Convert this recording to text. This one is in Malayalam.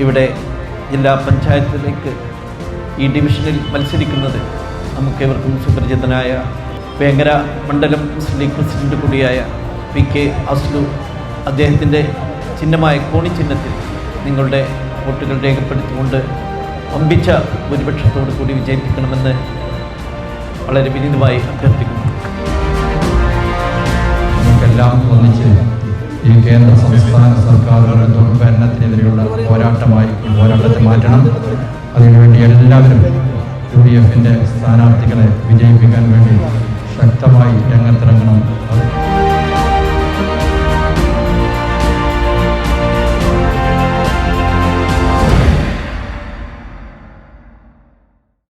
ഇവിടെ ജില്ലാ പഞ്ചായത്തിലേക്ക് ഈ ഡിവിഷനിൽ മത്സരിക്കുന്നത് നമുക്കേവർക്കും സുപരിചിതനായ വേങ്ങര മണ്ഡലം മുസ്ലിം ലീഗ് പ്രസിഡന്റ് കൂടിയായ PK അസ്ലു അദ്ദേഹത്തിൻ്റെ ചിഹ്നമായ കോണി ചിഹ്നത്തിൽ നിങ്ങളുടെ വോട്ടുകൾ രേഖപ്പെടുത്തിക്കൊണ്ട് വമ്പിച്ച ഭൂരിപക്ഷത്തോടു കൂടി വിജയിപ്പിക്കണമെന്ന് വളരെ വിനീതമായി അഭ്യർത്ഥിക്കുന്നു. നമുക്കെല്ലാം ഒന്നിച്ച് ഈ കേന്ദ്ര സംസ്ഥാന സർക്കാരുകളുടെ ദുർഭരണത്തിനെതിരെയുള്ള പോരാട്ടത്തെ മാറ്റണം. അതിനുവേണ്ടി എല്ലാവരും UDF സ്ഥാനാർത്ഥികളെ വിജയിപ്പിക്കാൻ വേണ്ടി ശക്തമായി രംഗത്തിറങ്ങണം.